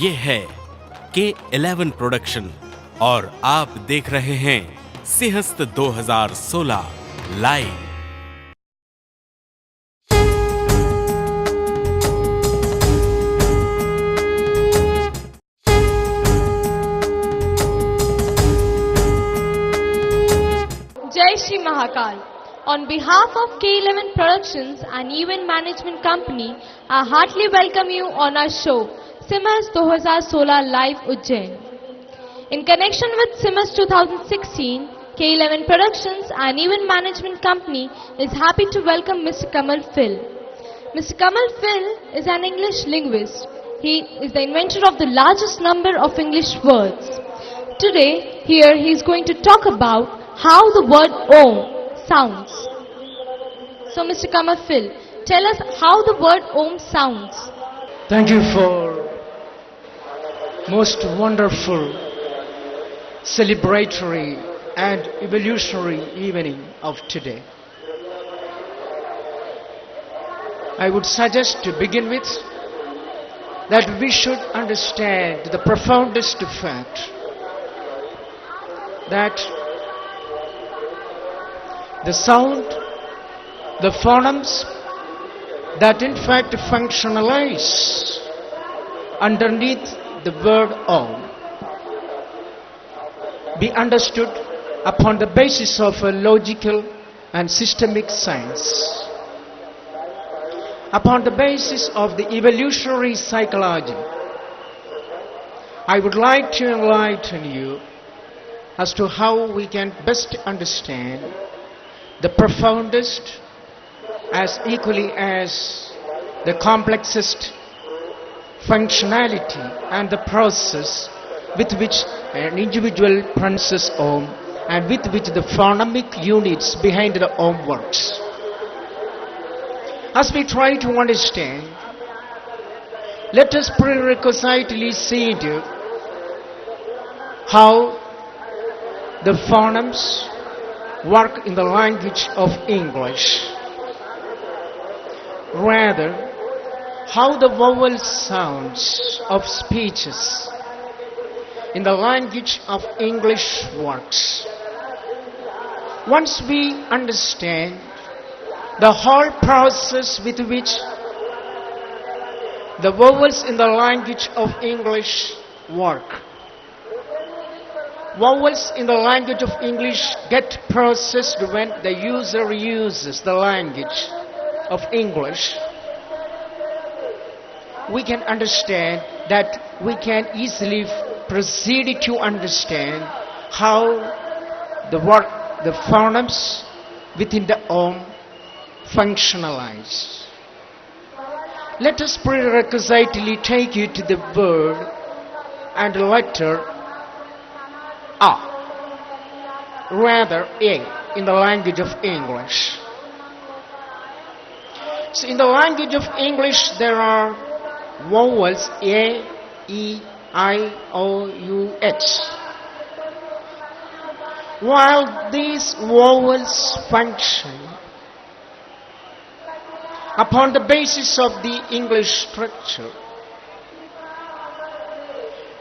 ये है K11 production और आप देख रहे हैं Simhastha 2016 live. Jai Shri Mahakal. On behalf of K11 Productions and Event Management Company, I heartily welcome you on our show, SHREE 2016 Live Ujjain. In connection with SHREE 2016, K11 Productions and Event Management Company is happy to welcome Mr. Kamal Phil. Mr. Kamal Phil is an English linguist. He is the inventor of the largest number of English words. Today, here he is going to talk about how the word Om sounds. So Mr. Kamal Phil, tell us how the word Om sounds. Thank you for most wonderful celebratory and evolutionary evening of today. I would suggest to begin with that we should understand the profoundest fact that the sound, the phonemes that in fact functionalize underneath the word Om be understood upon the basis of a logical and systemic science, upon the basis of the evolutionary psychology. I would like to enlighten you as to how we can best understand the profoundest as equally as the complexest functionality and the process with which an individual pronounces Om and with which the phonemic units behind the Om works. As we try to understand, let us prerequisitely see into how the phonemes work in the language of English. Rather, how the vowel sounds of speeches in the language of English works. Once we understand the whole process with which the vowels in the language of English work, vowels in the language of English get processed when the user uses the language of English. We can understand that we can easily proceed to understand how the phonemes within the Om functionalize. Let us prerequisitely take you to the word and letter A, rather A, in the language of English. So in the language of English there are vowels A, E, I, O, U, H. While these vowels function upon the basis of the English structure,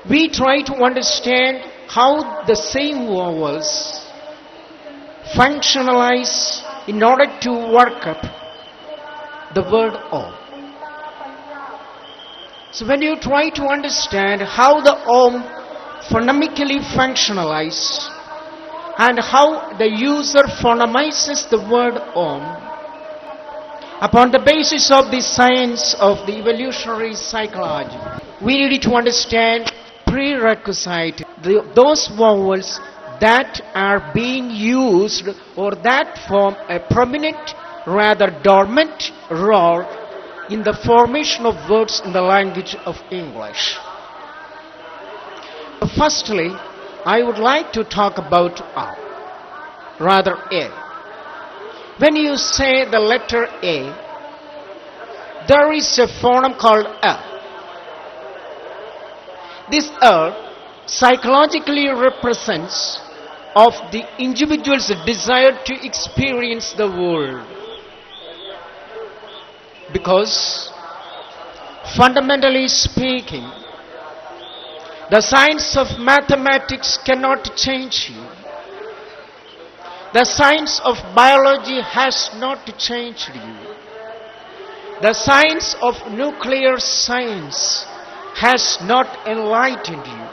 we try to understand how the same vowels functionalize in order to work up the word Om. So when you try to understand how the Om phonemically functionalize and how the user phonemizes the word Om, upon the basis of the science of the evolutionary psychology, we need to understand prerequisite, those vowels that are being used or that form a prominent, rather dormant role in the formation of words in the language of English. Firstly, I would like to talk about A, rather A. When you say the letter A, there is a phoneme called A. This A psychologically represents of the individual's desire to experience the world. Because fundamentally speaking, The science of mathematics cannot change you. The science of biology has not changed you. The science of nuclear science has not enlightened you.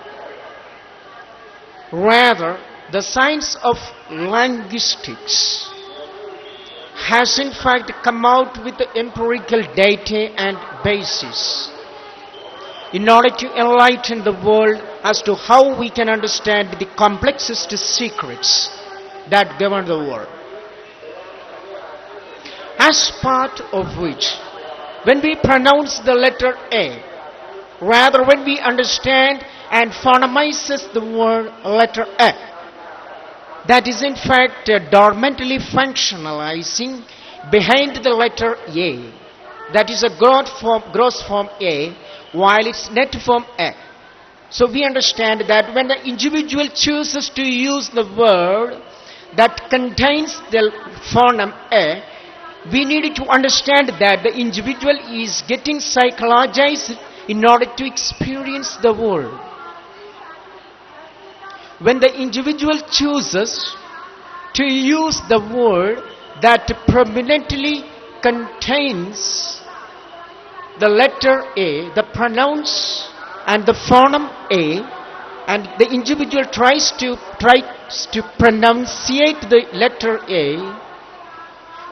Rather, the science of linguistics has in fact come out with the empirical data and basis in order to enlighten the world as to how we can understand the complexest secrets that govern the world. As part of which, when we pronounce the letter A, rather when we understand and phonemizes the word letter A, that is in fact dormantly functionalizing behind the letter A. That is a gross form A, while it's net form A. So we understand that when the individual chooses to use the word that contains the phoneme A, we need to understand that the individual is getting psychologized in order to experience the world. When the individual chooses to use the word that prominently contains the letter A, the pronouns and the phoneme A, and the individual tries to pronunciate the letter A,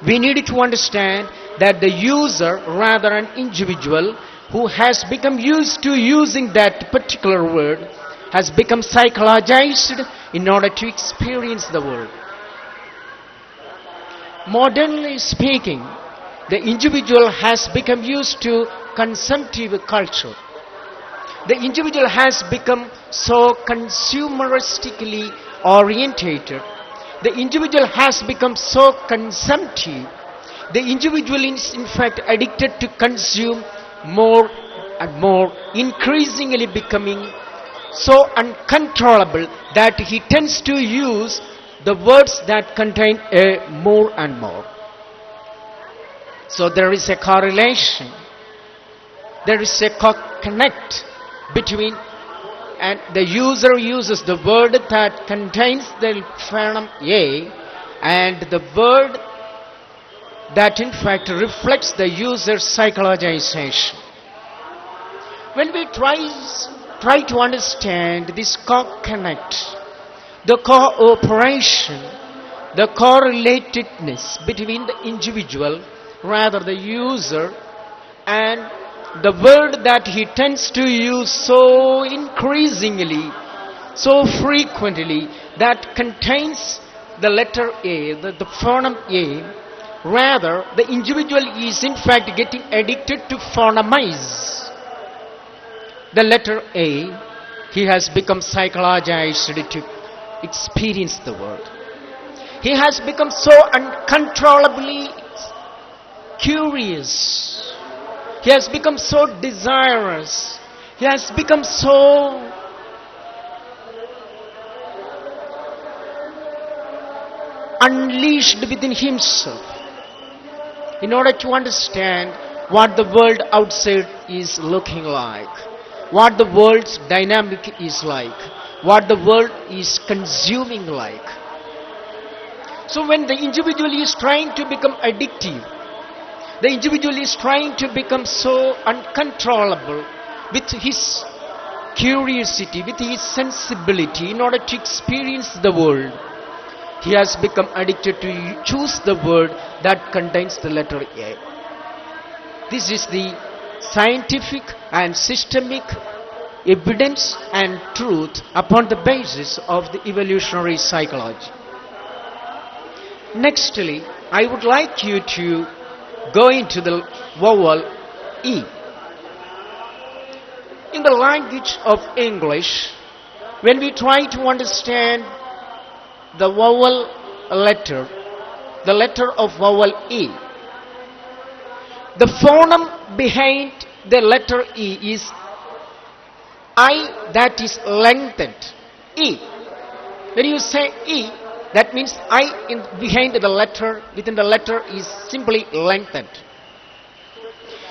we need to understand that the user, rather an individual who has become used to using that particular word, has become psychologized in order to experience the world. Modernly speaking, the individual has become used to consumptive culture. The individual has become so consumeristically orientated. The individual has become so consumptive. The individual is in fact addicted to consume more and more, increasingly becoming so uncontrollable that he tends to use the words that contain A more and more. So there is a correlation, there is a connect between, and the user uses the word that contains the phoneme A and the word that in fact reflects the user's psychologization. When we try to understand this connect, the cooperation, the correlatedness between the individual, rather the user, and the word that he tends to use so increasingly, so frequently, that contains the letter A, the phoneme A, rather the individual is in fact getting addicted to phonemize the letter A. He has become psychologized to experience the world. He has become so uncontrollably curious. He has become so desirous. He has become so unleashed within himself in order to understand what the world outside is looking like, what the world's dynamic is like, what the world is consuming like. So when the individual is trying to become addictive, the individual is trying to become so uncontrollable with his curiosity, with his sensibility in order to experience the world, he has become addicted to choose the word that contains the letter A. This is the scientific and systemic evidence and truth upon the basis of the evolutionary psychology. Nextly, I would like you to go into the vowel E. In the language of English, when we try to understand the vowel letter, the letter of vowel E, the phoneme behind the letter E is I, that is lengthened. E. When you say E, that means I behind the letter, within the letter is simply lengthened.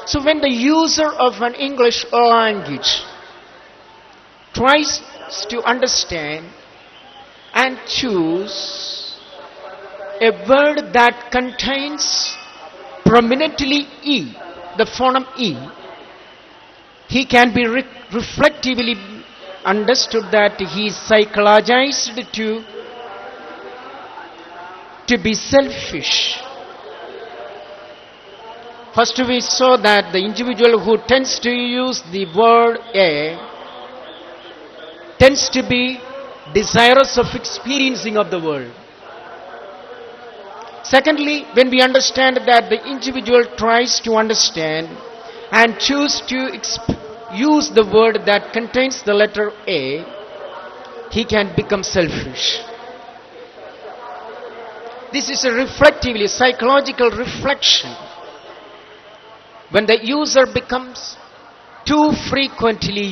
So when the user of an English language tries to understand and choose a word that contains prominently E, the phoneme E, he can be reflectively understood that he is psychologized to be selfish. First we saw that the individual who tends to use the word A tends to be desirous of experiencing of the world. Secondly, when we understand that the individual tries to understand and choose to use the word that contains the letter A, he can become selfish. This is a reflectively psychological reflection. When the user becomes too frequently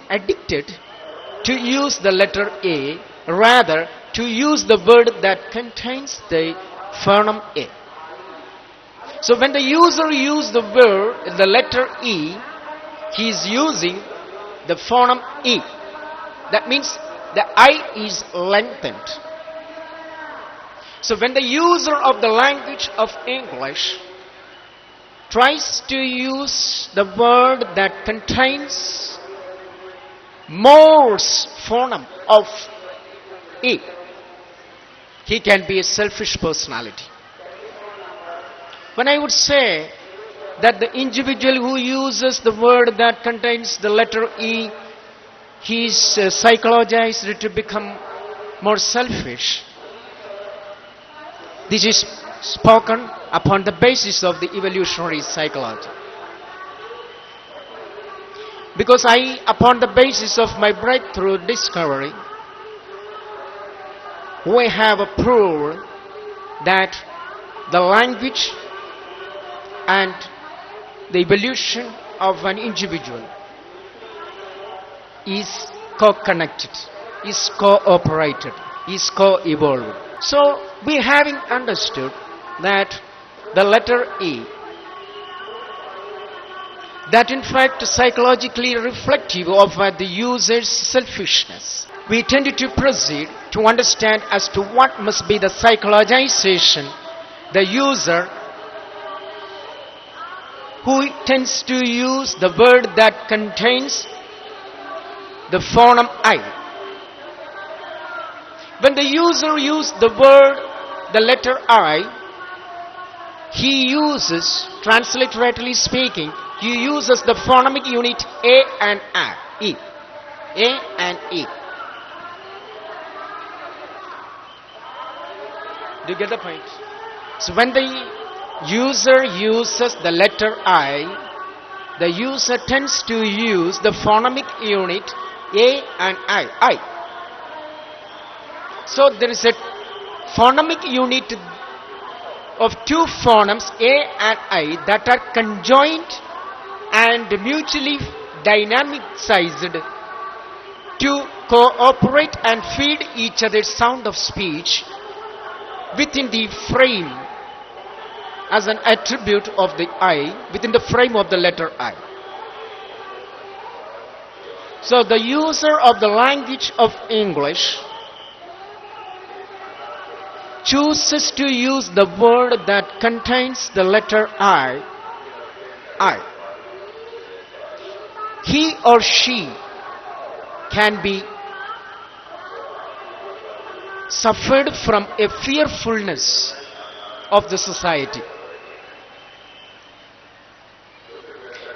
addicted to use the letter A, rather to use the word that contains the phoneme A. So when the user uses the letter E, he is using the phoneme E. That means the I is lengthened. So when the user of the language of English tries to use the word that contains more phoneme of E, he can be a selfish personality. When I would say that the individual who uses the word that contains the letter E, he is psychologized to become more selfish, this is spoken upon the basis of the evolutionary psychology. Because upon the basis of my breakthrough discovery, we have proved that the language and the evolution of an individual is co-connected, is co-operated, is co-evolved. So we having understood that the letter E, that in fact psychologically reflective of the user's selfishness, we tended to proceed to understand as to what must be the psychologization the user who tends to use the word that contains the phoneme I. When the user uses the letter I, he uses, transliteratively speaking, he uses the phonemic unit A and E. A and E. Do you get the point? So when the user uses the letter I, the user tends to use the phonemic unit A and I. So there is a phonemic unit of two phonemes A and I that are conjoined and mutually dynamicized to cooperate and feed each other's sound of speech within the frame as an attribute of the I, within the frame of the letter I. So the user of the language of English chooses to use the word that contains the letter I. He or she can be suffered from a fearfulness of the society.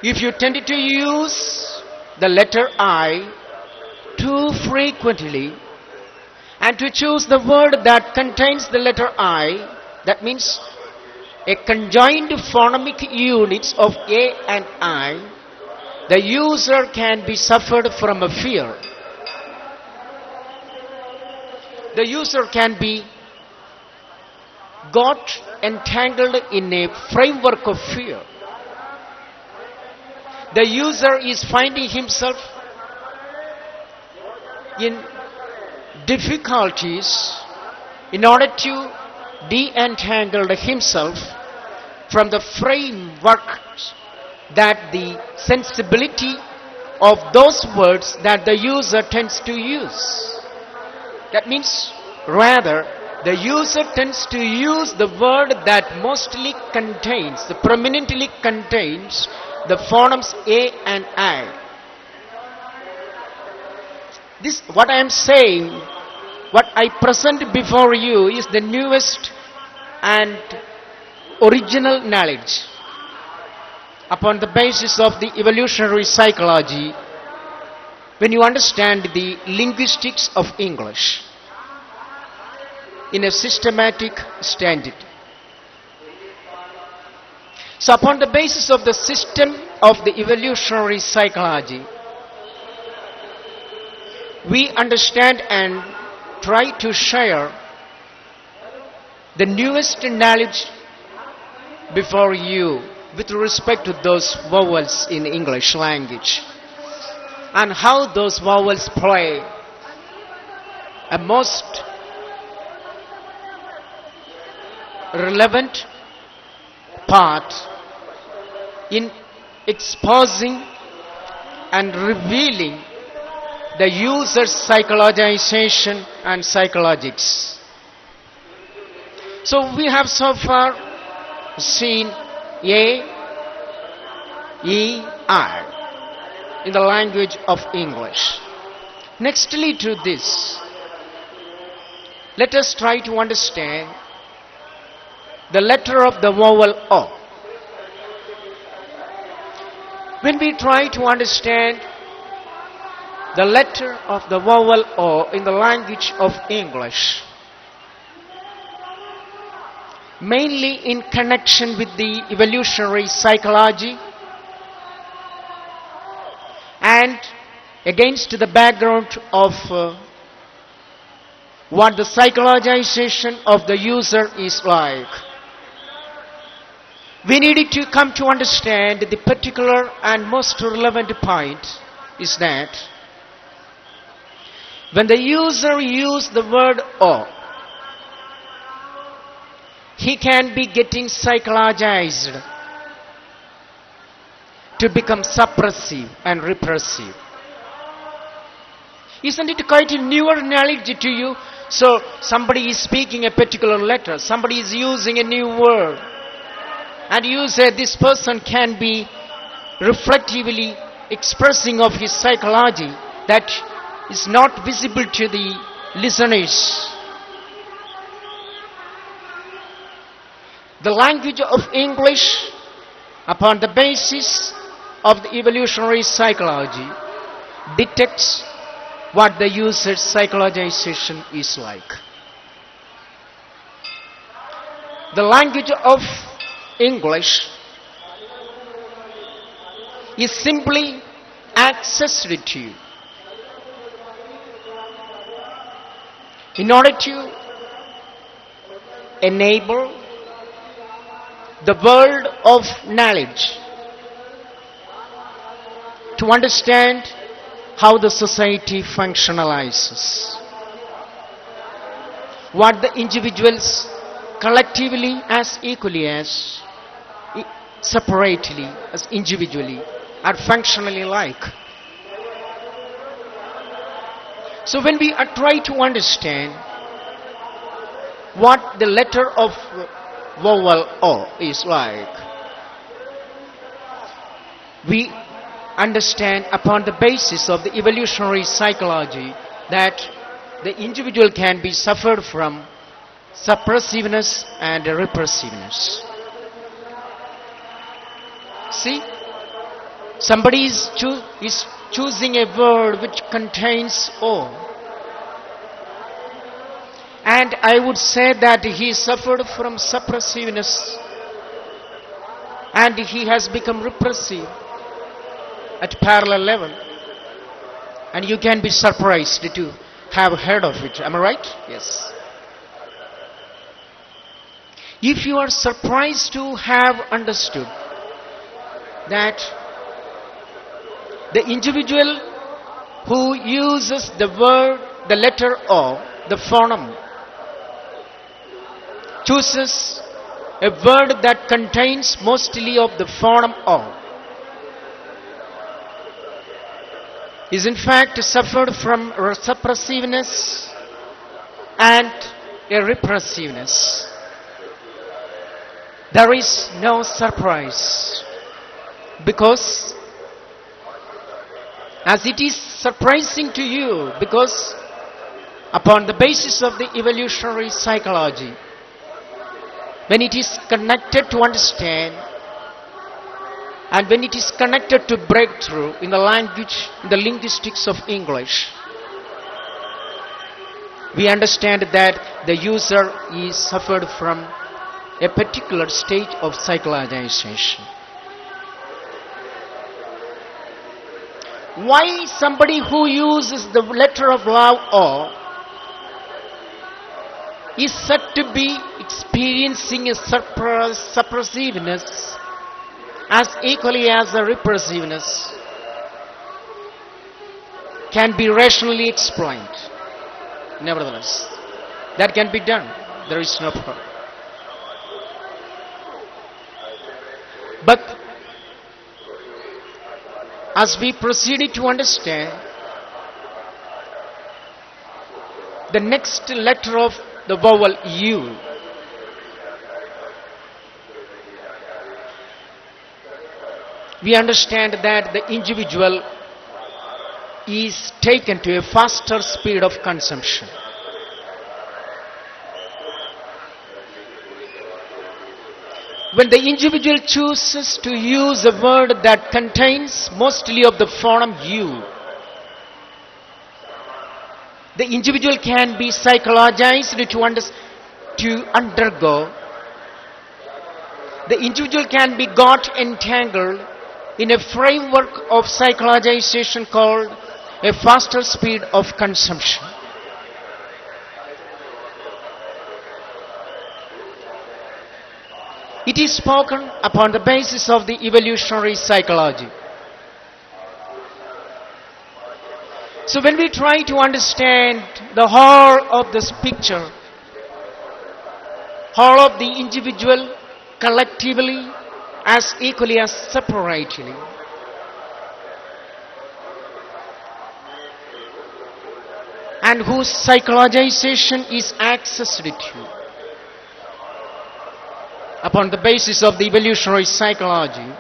If you tend to use the letter I too frequently and to choose the word that contains the letter I, that means a conjoined phonemic units of A and I, the user can be suffered from a fear. The user can be got entangled in a framework of fear. The user is finding himself in difficulties in order to de-entangle himself from the framework that the sensibility of those words that the user tends to use. That means, rather, the user tends to use the word that mostly contains, the prominently contains the phonemes A and I. This, what I am saying, what I present before you is the newest and original knowledge upon the basis of the evolutionary psychology when you understand the linguistics of English in a systematic standard. So upon the basis of the system of the evolutionary psychology, we understand and try to share the newest knowledge before you with respect to those vowels in English language and how those vowels play a most relevant part in exposing and revealing the user's psychologization and psychologics. So we have so far seen A, E, I in the language of English. Nextly to this, let us try to understand the letter of the vowel O. When we try to understand the letter of the vowel O in the language of English, mainly in connection with the evolutionary psychology and against the background of what the psychologization of the user is like, we needed to come to understand the particular and most relevant point is that when the user uses the word O, he can be getting psychologized to become suppressive and repressive. Isn't it quite a newer knowledge to you? So somebody is speaking a particular letter, somebody is using a new word, and you say this person can be reflectively expressing of his psychology that is not visible to the listeners. The language of English, upon the basis of the evolutionary psychology, detects what the user's psychologization is like. The language of English is simply accessory to you in order to enable the world of knowledge to understand how the society functionalizes, what the individuals collectively as equally as separately as individually are functionally like. So when we try to understand what the letter of vowel O is like, we understand upon the basis of the evolutionary psychology that the individual can be suffered from suppressiveness and repressiveness. See, somebody is choosing a word which contains O, and I would say that he suffered from suppressiveness and he has become repressive at parallel level, and you can be surprised to have heard of it. Am I right? Yes. If you are surprised to have understood that the individual who uses the word, the letter O, the phoneme, chooses a word that contains mostly of the phoneme O, is in fact suffered from suppressiveness and a repressiveness. There is no surprise, because as it is surprising to you, because upon the basis of the evolutionary psychology, when it is connected to understand and when it is connected to breakthrough in the language, in the linguistics of English, we understand that the user is suffered from a particular state of psychologization. Why somebody who uses the letter of love O is said to be experiencing a suppressiveness as equally as a repressiveness can be rationally explained. Nevertheless, that can be done. There is no problem. But as we proceeded to understand the next letter of the vowel U, we understand that the individual is taken to a faster speed of consumption. When the individual chooses to use a word that contains mostly of the phoneme U, the individual can be psychologized to undergo. The individual can be got entangled in a framework of psychologization called a faster speed of consumption. It is spoken upon the basis of the evolutionary psychology. So when we try to understand the whole of this picture, whole of the individual collectively as equally as separately, and whose psychologization is accessed to upon the basis of the evolutionary psychology,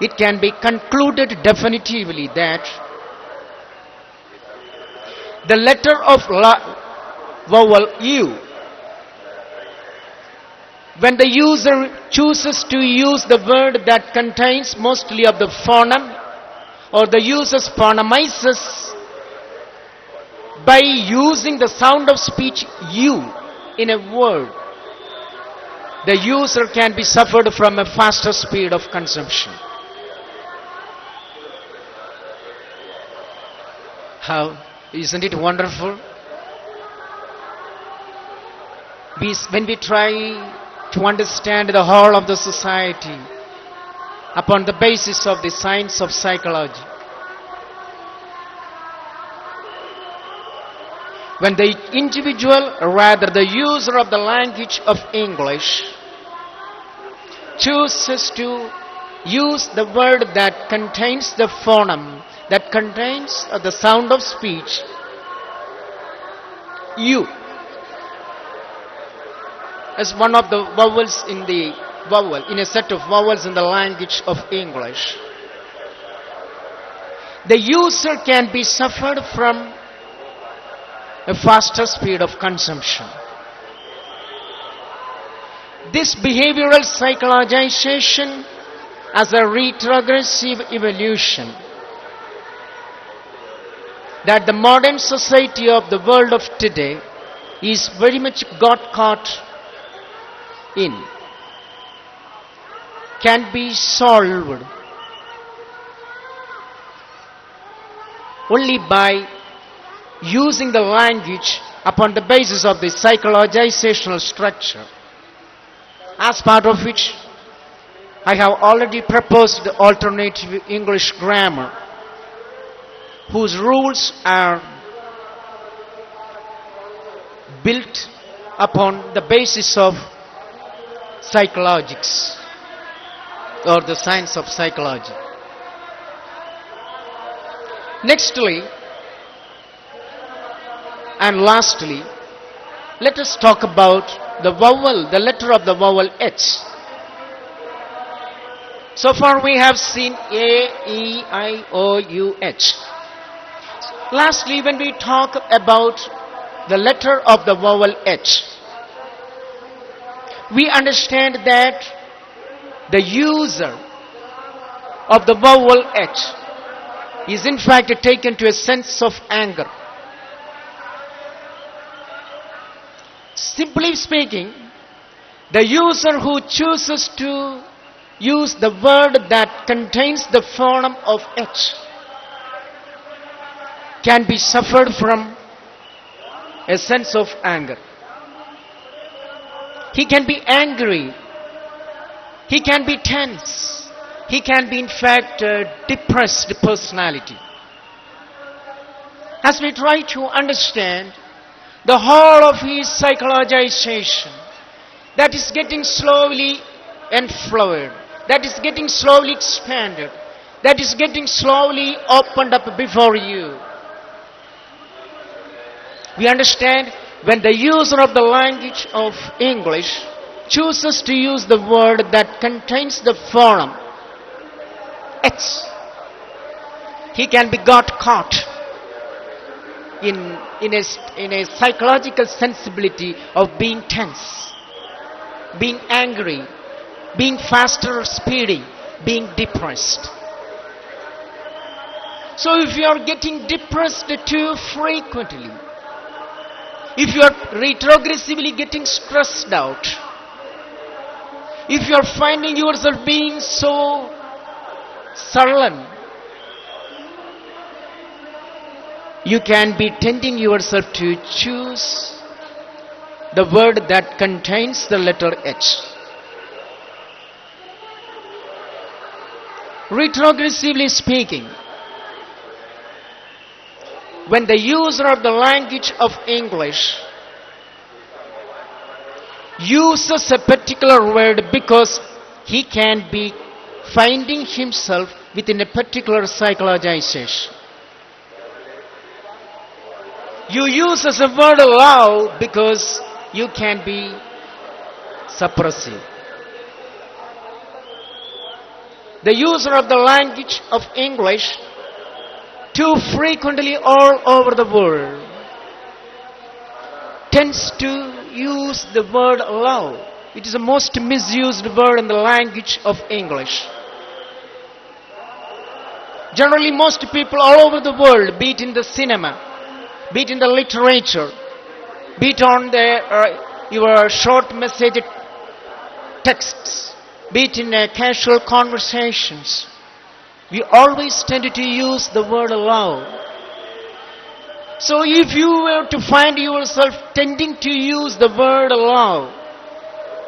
it can be concluded definitively that the letter of vowel U, when the user chooses to use the word that contains mostly of the phoneme, or the user phonemizes by using the sound of speech U in a word, the user can be suffered from a faster speed of consumption. How? Isn't it wonderful? When we try to understand the whole of the society upon the basis of the science of psychology, when the individual, rather the user of the language of English, chooses to use the word that contains the phoneme, that contains the sound of speech, U, as one of the vowels in a set of vowels in the language of English, the user can be suffered from a faster speed of consumption. This behavioral psychologization as a retrogressive evolution that the modern society of the world of today is very much got caught in can be solved only by using the language upon the basis of the psychologizational structure, as part of which I have already proposed the alternative English grammar, whose rules are built upon the basis of psychologics or the science of psychology. Nextly, and lastly, let us talk about the vowel, the letter of the vowel H. So far we have seen A, E, I, O, U, H. Lastly, when we talk about the letter of the vowel H, we understand that the user of the vowel H is in fact taken to a sense of anger. Simply speaking, the user who chooses to use the word that contains the phoneme of H can be suffered from a sense of anger. He can be angry. He can be tense. He can be in fact a depressed personality. As we try to understand the whole of his psychologization, that is getting slowly enflowered, that is getting slowly expanded, that is getting slowly opened up before you. We understand when the user of the language of English chooses to use the word that contains the phoneme H, he can be got caught in a psychological sensibility of being tense, being angry, being faster or speedy, being depressed. So if you are getting depressed too frequently, if you are retrogressively getting stressed out, if you are finding yourself being so sullen, you can be tempting yourself to choose the word that contains the letter H. Retrogressively speaking, when the user of the language of English uses a particular word because he can be finding himself within a particular psychologization. You use as a word love because you can be suppressive. The user of the language of English too frequently all over the world tends to use the word love. It is the most misused word in the language of English. Generally, most people all over the world, be it in the cinema, be it in the literature, be it on your short message texts, be it in casual conversations, we always tend to use the word love. So if you were to find yourself tending to use the word love,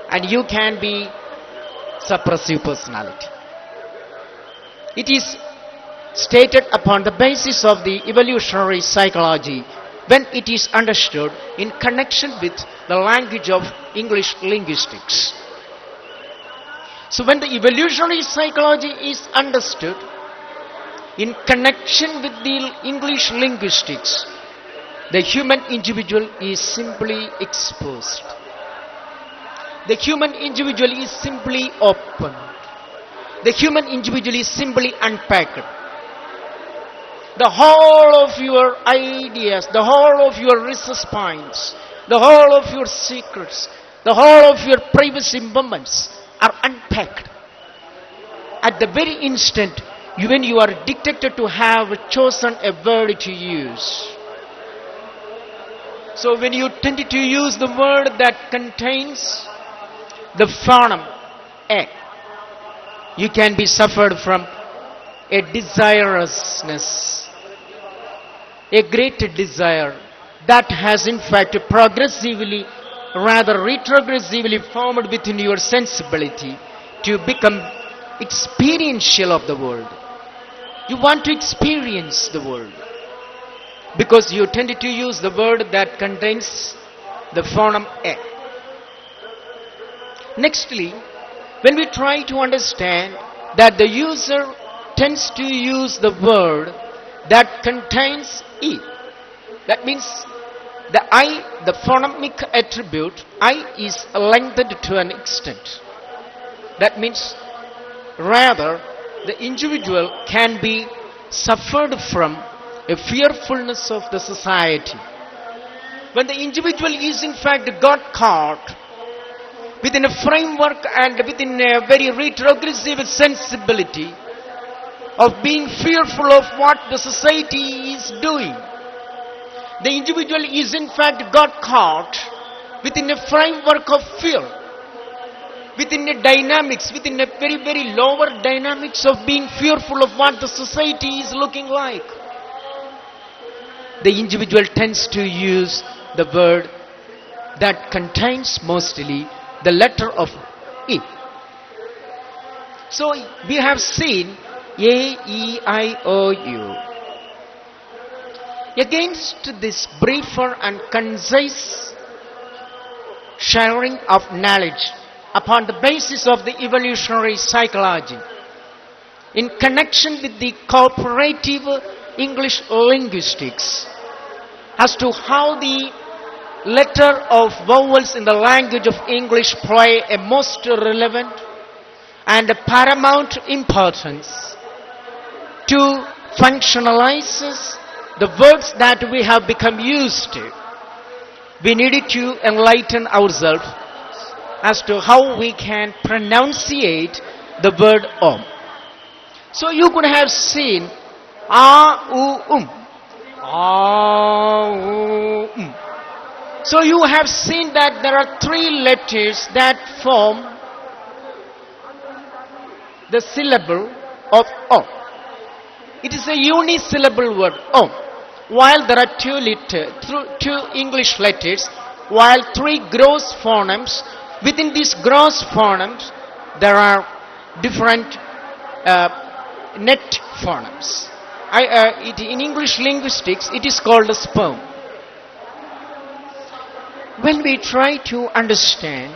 and you can be suppressive personality. It is stated upon the basis of the evolutionary psychology when it is understood in connection with the language of English linguistics. So when the evolutionary psychology is understood in connection with the English linguistics, the human individual is simply exposed. The human individual is simply open. The human individual is simply unpacked. The whole of your ideas, the whole of your research points, the whole of your secrets, the whole of your privacy moments are unpacked. At the very instant when you are detected to have chosen a word to use. So when you tend to use the word that contains the phoneme A, you can be suffered from a desirousness, a great desire that has in fact progressively, rather retrogressively formed within your sensibility to become experiential of the world. You want to experience the world because you tend to use the word that contains the phoneme A. Nextly, when we try to understand that the user tends to use the word that contains E. That means the I, the phonemic attribute I is lengthened to an extent. That means rather the individual can be suffered from a fearfulness of the society. When the individual is in fact got caught within a framework and within a very retrogressive sensibility of being fearful of what the society is doing, the individual is in fact got caught within a framework of fear, within a dynamics, within a very, very lower dynamics of being fearful of what the society is looking like. The individual tends to use the word that contains mostly the letter of E. So we have seen A, E, I, O, U. Against this briefer and concise sharing of knowledge upon the basis of the evolutionary psychology, in connection with the cooperative English linguistics, as to how the letter of vowels in the language of English play a most relevant and a paramount importance to functionalize the words that we have become used to. We needed to enlighten ourselves as to how we can pronunciate the word Om. So you could have seen A, U, A, U, So you have seen that there are three letters that form the syllable of Om. It is a unisyllable word, Om. While there are two English letters, while three gross phonemes, within these gross phonemes, there are different net phonemes. In English linguistics, it is called a sperm. When we try to understand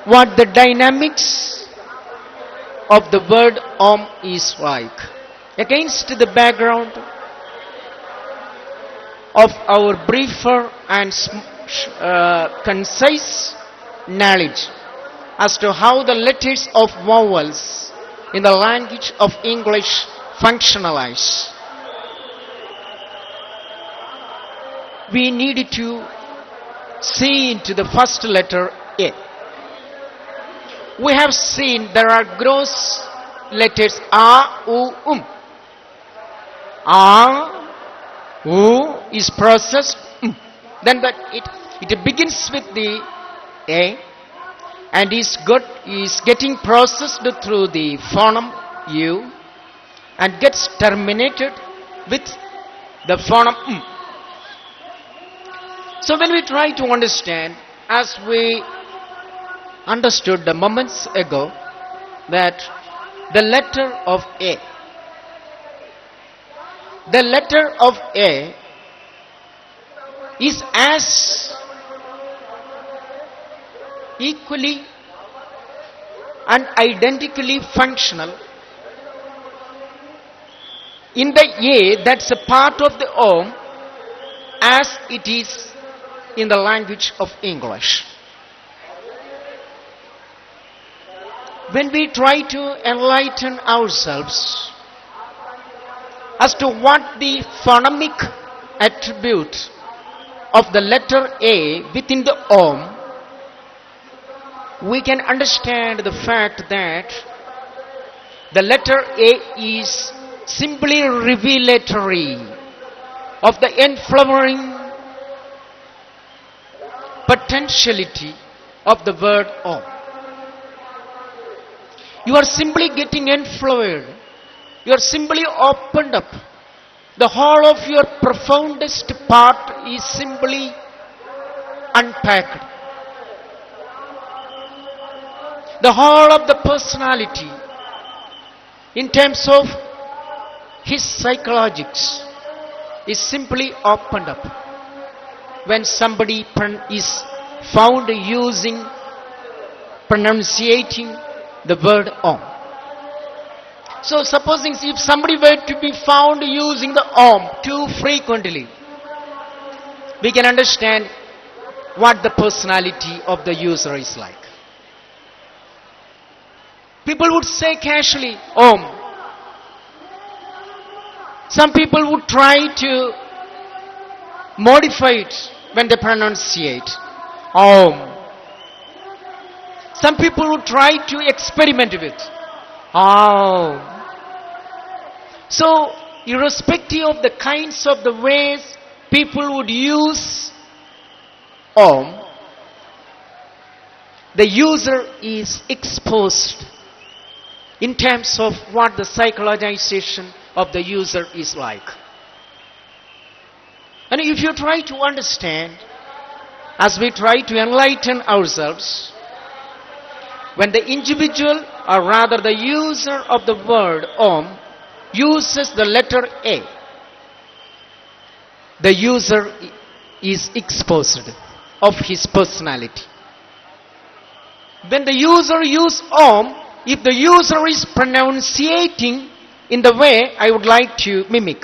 what the dynamics of the word Om is like, against the background of our briefer and concise knowledge as to how the letters of vowels in the language of English functionalize, we needed to see into the first letter A. We have seen there are gross letters A, U, A, U is processed. Then it begins with the A and is getting processed through the phoneme U and gets terminated with the phoneme So when we try to understand, as we understood the moments ago, that the letter of A is as equally and identically functional in the A that's a part of the Om as it is in the language of English. When we try to enlighten ourselves as to what the phonemic attribute of the letter A within the Om, we can understand the fact that the letter A is simply revelatory of the enflowering potentiality of the word Om. You are simply getting enflowered. You are simply opened up. The whole of your profoundest part is simply unpacked. The whole of the personality, in terms of his psychologics, is simply opened up when somebody is found pronunciating the word Om. So supposing if somebody were to be found using the Om too frequently, we can understand what the personality of the user is like. People would say casually, Om. Some people would try to modify it when they pronunciate Om. Some people would try to experiment with Om. So, irrespective of the kinds of the ways people would use Om, the user is exposed in terms of what the psychologization of the user is like. And if you try to understand, as we try to enlighten ourselves, when the individual, or rather the user of the word Om, uses the letter A, the user is exposed of his personality. When the user uses Om, if the user is pronunciating in the way I would like to mimic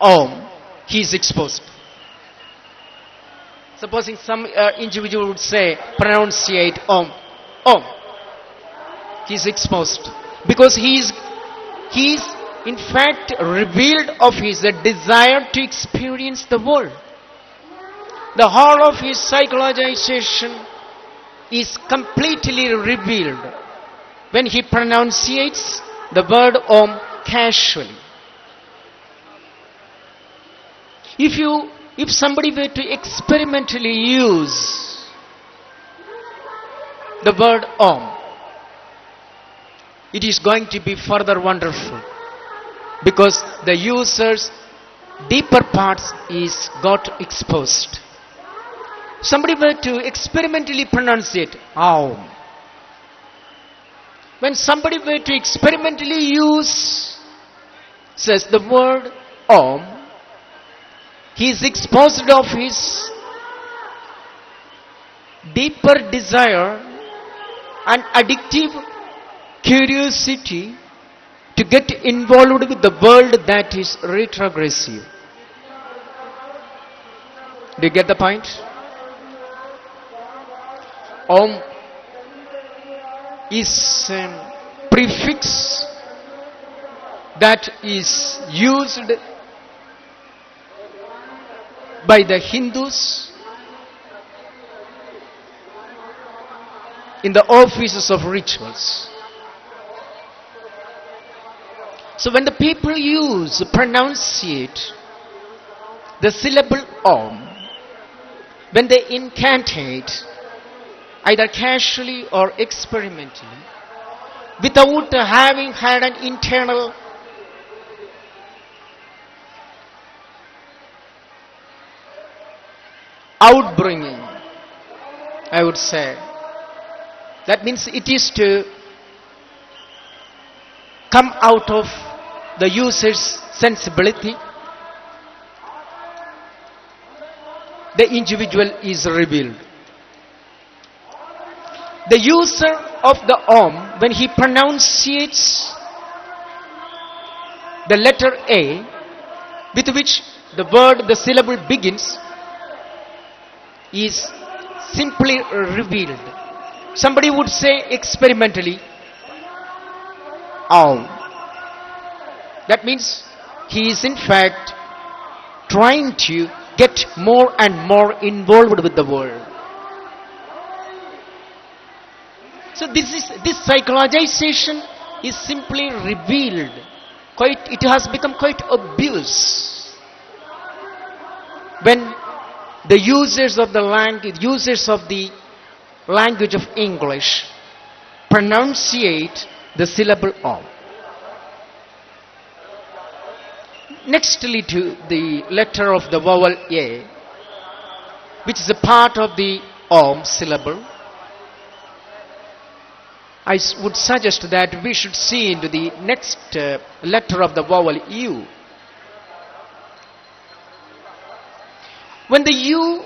Om, he is exposed. Supposing some individual would say, pronunciate Om, Om, he is exposed. Because he is in fact revealed of his desire to experience the world. The whole of his psychologization is completely revealed when he pronunciates the word Om casually. If somebody were to experimentally use the word Om, it is going to be further wonderful, because the user's deeper parts is got exposed. Somebody were to experimentally pronunciate Om. When somebody were to experimentally says the word Om, he is exposed of his deeper desire and addictive curiosity to get involved with the world that is retrogressive. Do you get the point? Om is a prefix that is used by the Hindus in the offices of rituals. So when the people pronunciate the syllable Om, when they incantate, either casually or experimentally, without having had an internal outbringing, I would say. That means it is to come out of the user's sensibility. The individual is revealed. The user of the Om, when he pronunciates the letter A, with which the syllable begins, is simply revealed. Somebody would say experimentally, Om. That means he is in fact trying to get more and more involved with the world. So this psychologization is simply revealed. It has become quite obvious when the users of the language of English pronunciate the syllable Om. Nextly to the letter of the vowel A, which is a part of the Om syllable, I would suggest that we should see into the next letter of the vowel U. When the U,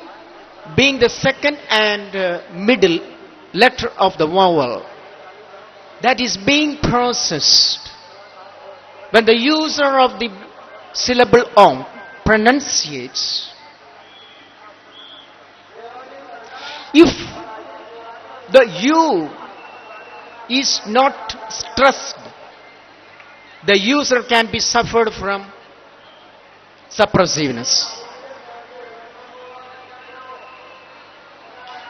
being the second and middle letter of the vowel, that is being processed when the user of the syllable Om pronunciates. If the U is not stressed, the user can be suffered from suppressiveness.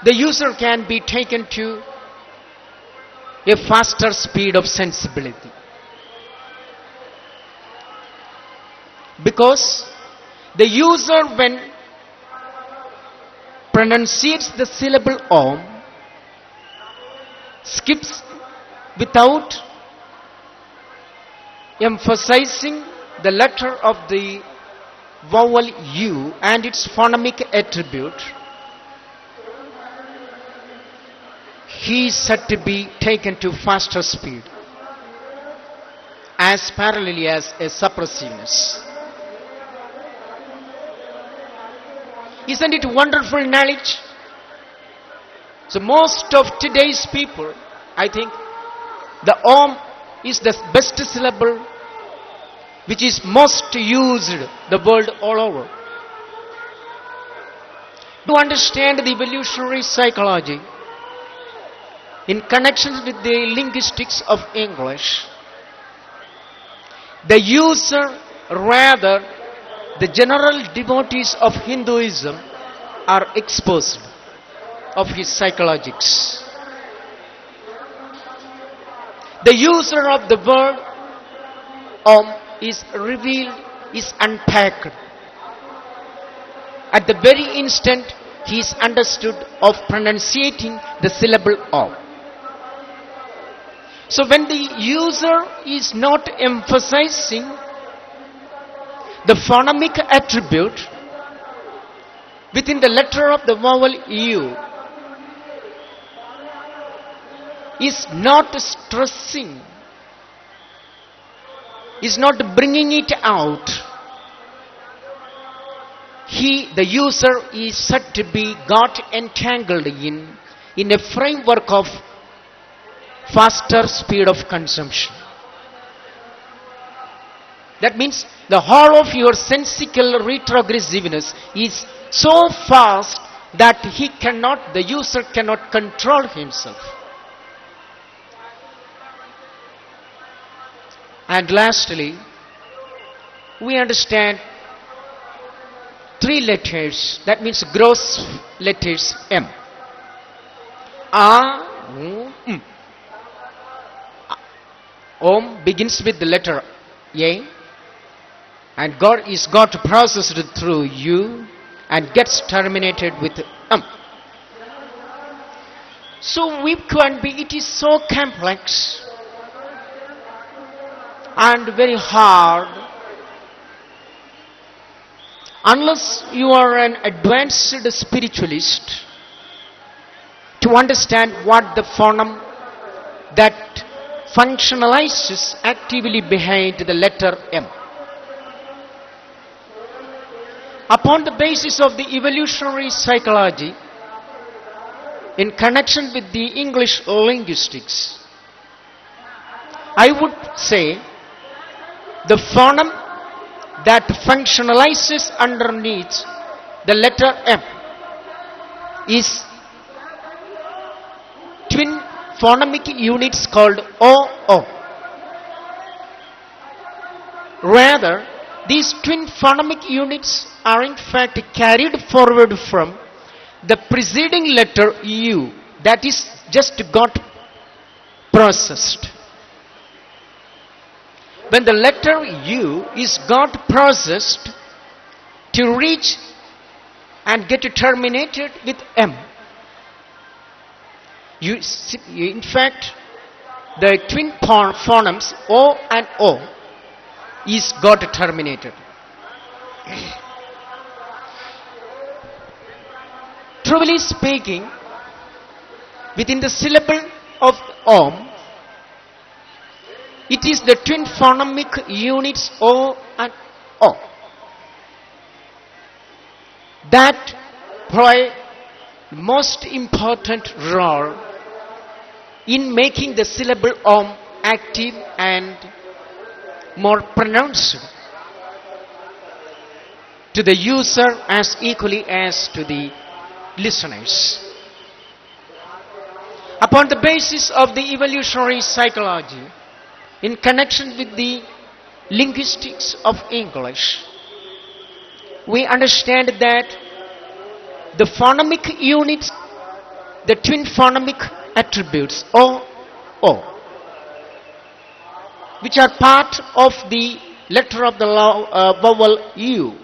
The user can be taken to a faster speed of sensibility. Because the user, when pronunciates the syllable Om, skips without emphasizing the letter of the vowel U and its phonemic attribute, he is said to be taken to faster speed as parallelly as a suppressiveness. Isn't it wonderful knowledge? So most of today's people, I think, the Om is the best syllable which is most used the world all over. To understand the evolutionary psychology in connection with the linguistics of English, the user, rather the general devotees of Hinduism, are exposed of his psychologics. The user of the word Om is revealed, is unpacked. At the very instant he is understood of pronunciating the syllable Om. So when the user is not emphasizing the phonemic attribute within the letter of the vowel U, is not stressing, is not bringing it out, the user is said to be got entangled in a framework of faster speed of consumption. That means the whole of your sensical retrogressiveness is so fast that the user cannot control himself. And lastly, we understand 3 letters, that means gross letters M. Om begins with the letter A, and God is got processed through U and gets terminated with So it is so complex and very hard, unless you are an advanced spiritualist, to understand what the phoneme that functionalizes actively behind the letter M. Upon the basis of the evolutionary psychology in connection with the English linguistics, I would say the phoneme that functionalizes underneath the letter M is twin phonemic units called OO. Rather, these twin phonemic units are in fact carried forward from the preceding letter U, that is just got processed. When the letter U is got processed to reach and get terminated with M, in fact, the twin phonemes O and O is got terminated. Truly speaking, within the syllable of Om, it is the twin phonemic units O and O that play most important role in making the syllable Om active and more pronounced to the user as equally as to the listeners. Upon the basis of the evolutionary psychology, in connection with the linguistics of English, we understand that the phonemic units, the twin phonemic attributes O, which are part of the letter of the vowel U,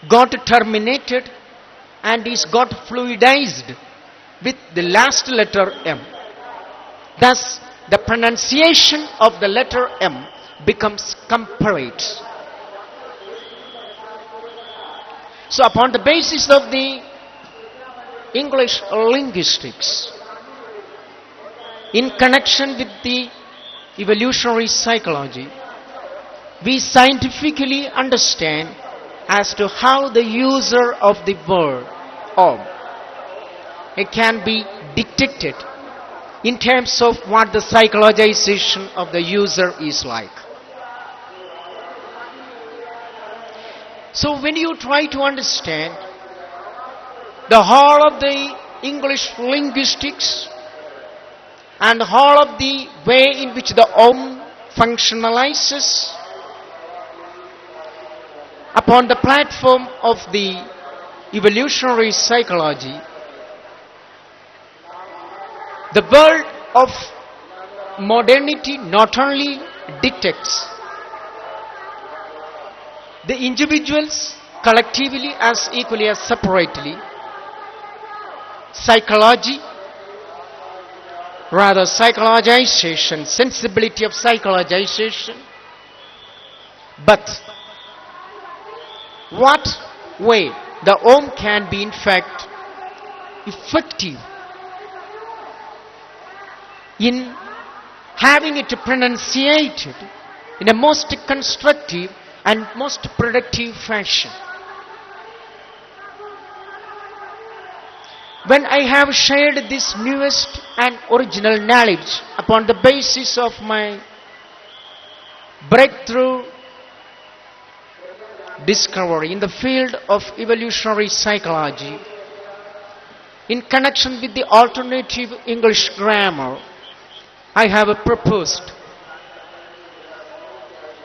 got terminated and is got fluidized with the last letter M. Thus, the pronunciation of the letter M becomes complete. So, upon the basis of the English linguistics, in connection with the evolutionary psychology, we scientifically understand as to how the user of the word Om, it can be detected in terms of what the psychologization of the user is like. So when you try to understand the whole of the English linguistics and the whole of the way in which the Om functionalizes upon the platform of the evolutionary psychology, the world of modernity not only detects the individuals collectively as equally as separately, psychology, rather psychologization, sensibility of psychologization, but what way the Om can be in fact effective in having it pronunciated in a most constructive and most productive fashion. When I have shared this newest and original knowledge upon the basis of my breakthrough discovery in the field of evolutionary psychology, in connection with the alternative English grammar, I have proposed.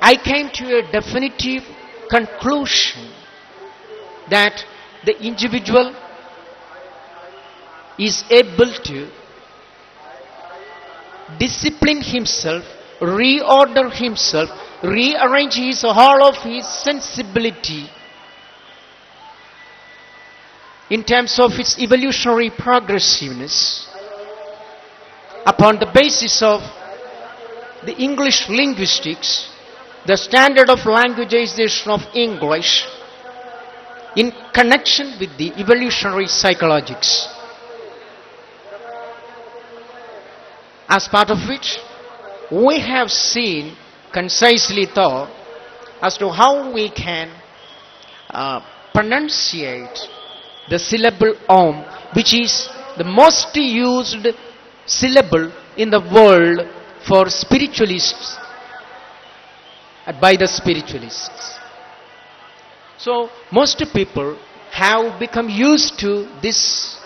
I came to a definitive conclusion that the individual is able to discipline himself, reorder himself, rearrange his whole of his sensibility in terms of its evolutionary progressiveness upon the basis of the English linguistics, the standard of languageization of English, in connection with the evolutionary psychologics, as part of which we have seen concisely thought as to how we can pronunciate the syllable Om, which is the most used syllable in the world for spiritualists, by the spiritualists. So most people have become used to this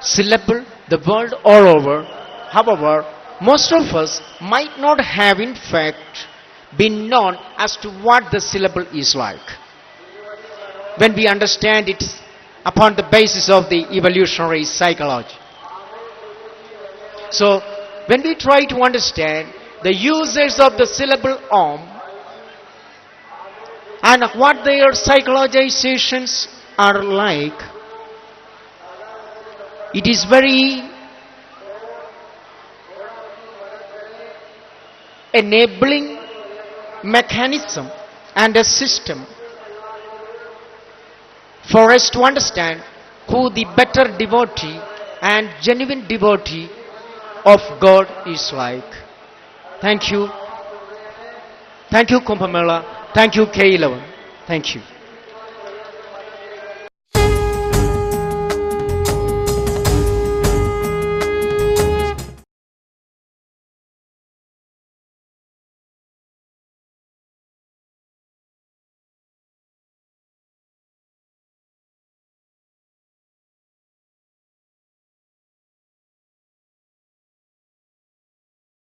syllable the world all over. However, most of us might not have in fact been known as to what the syllable is like. When we understand it upon the basis of the evolutionary psychology. So, when we try to understand the users of the syllable Om and what their psychologizations are like, it is very enabling mechanism and a system for us to understand who the better devotee and genuine devotee of God is like. Thank you. Thank you, Kumbhamela. Thank you, K11. Thank you.